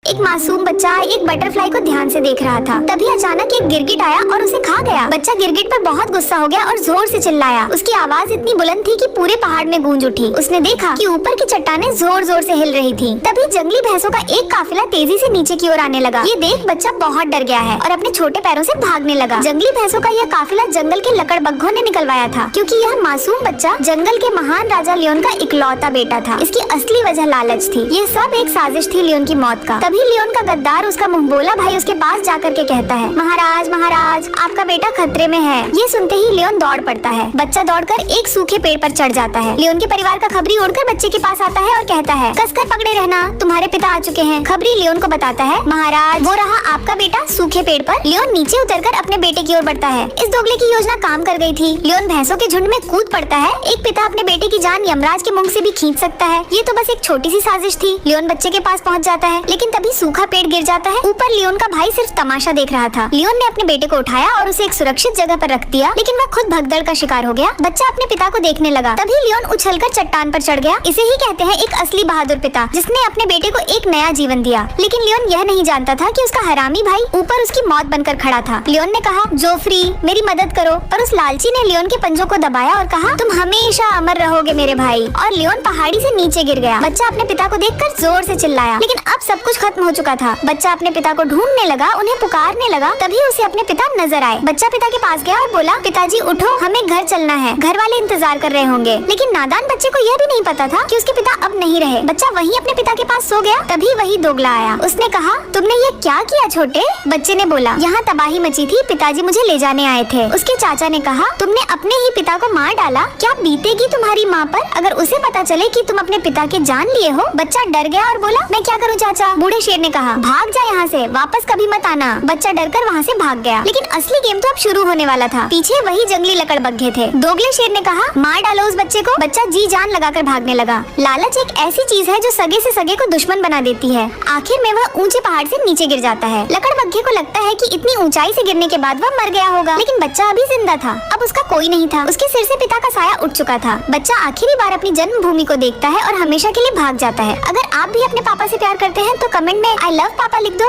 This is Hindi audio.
एक मासूम बच्चा एक बटरफ्लाई को ध्यान से देख रहा था। तभी अचानक एक गिरगिट आया और उसे खा गया। बच्चा गिरगिट पर बहुत गुस्सा हो गया और जोर से चिल्लाया। उसकी आवाज इतनी बुलंद थी कि पूरे पहाड़ में गूंज उठी। उसने देखा कि ऊपर की चट्टानें जोर जोर से हिल रही थी। तभी जंगली भैंसों का एक काफिला तेजी से नीचे की ओर आने लगा। ये देख बच्चा बहुत डर गया है और अपने छोटे पैरों से भागने लगा। जंगली भैंसों का यह काफिला जंगल के लकड़बग्घों ने निकलवाया था, क्योंकि यह मासूम बच्चा जंगल के महान राजा लियोन का इकलौता बेटा था। इसकी असली वजह लालच थी। ये सब एक साजिश थी लियोन की मौत का। तभी लियोन का गद्दार उसका मुंहबोला भाई उसके पास जाकर के कहता है, महाराज महाराज आपका बेटा खतरे में है। ये सुनते ही लियोन दौड़ पड़ता है। बच्चा दौड़कर एक सूखे पेड़ पर चढ़ जाता है। लियोन के परिवार का खबरी उड़कर बच्चे के पास आता है और कहता है, कसकर पकड़े रहना, तुम्हारे पिता आ चुके हैं। खबरी लियोन को बताता है, महाराज वो रहा आपका बेटा सूखे पेड़ पर। लियोन नीचे उतरकर अपने बेटे की ओर बढ़ता है। इस दोगले की योजना काम कर गई थी। लियोन भैंसों के झुंड में कूद पड़ता है। एक पिता अपने बेटे की जान यमराज के मुंह से भी खींच सकता है। ये तो बस एक छोटी सी साजिश थी। लियोन बच्चे के पास पहुंच जाता है, लेकिन तभी सूखा पेड़ गिर जाता है। ऊपर लियोन का भाई सिर्फ तमाशा देख रहा था। लियोन ने अपने बेटे को उठाया और उसे एक सुरक्षित जगह पर रख दिया, लेकिन वह खुद भगदड़ का शिकार हो गया। बच्चा अपने पिता को देखने लगा। तभी लियोन उछलकर चट्टान पर चढ़ गया। इसे ही कहते हैं एक असली बहादुर पिता, जिसने अपने बेटे को एक नया जीवन दिया। लेकिन लियोन यह नहीं जानता था कि उसका हरामी भाई ऊपर उसकी मौत बनकर खड़ा था। लियोन ने कहा, जोफ्री मेरी मदद करो, पर उस लालची ने लियोन के पंजों को दबाया और कहा, तुम हमेशा अमर रहोगे मेरे भाई। और लियोन पहाड़ी से नीचे गिर गया। बच्चा अपने पिता को देखकर जोर से चिल्लाया, लेकिन अब सब कुछ खत्म हो चुका था। बच्चा अपने पिता को ढूंढने लगा, उन्हें पुकारने लगा। तभी उसे अपने पिता नजर आए। बच्चा पिता के पास गया और बोला, पिताजी उठो, हमें घर चलना है, घर वाले इंतजार कर रहे होंगे। लेकिन नादान बच्चे को यह भी नहीं पता था कि उसके पिता अब नहीं रहे। बच्चा वहीं अपने पिता के पास सो गया। तभी वही दोगला आया। उसने कहा, तुमने ये क्या किया छोटे? बच्चे ने बोला, यहाँ तबाही मची थी, पिताजी मुझे ले जाने आए थे। उसके चाचा ने कहा, तुमने अपने ही पिता को मार डाला, क्या बीतेगी तुम्हारी माँ पर अगर उसे पता चले कि तुम अपने पिता के जान लिए हो? बच्चा डर गया और बोला, मैं क्या करूँ चाचा? बूढ़े शेर ने कहा, भाग जा यहाँ से, वापस कभी मत आना। बच्चा डरकर वहाँ से भाग गया। लेकिन असली गेम तो अब शुरू होने वाला था। पीछे वही जंगली लकड़बग्घे थे। दोगले शेर ने कहा, मार डालो उस बच्चे को। बच्चा जी जान लगाकर भागने लगा। लालच एक ऐसी चीज है जो सगे से सगे को दुश्मन बना देती है। आखिर में वह ऊंचे पहाड़ से नीचे गिर जाता है। लकड़बग्घे को लगता है कि इतनी ऊंचाई से गिरने के बाद वह मर गया होगा, लेकिन बच्चा अभी जिंदा था। अब उसका कोई नहीं था। उसके सिर से पिता का साया उठ चुका था। बच्चा आखिरी बार अपनी जन्मभूमि को देखता है और हमेशा के लिए भाग जाता है। अगर आप भी अपने पापा से प्यार करते हैं तो कमेंट में आई लव पापा लिख दो।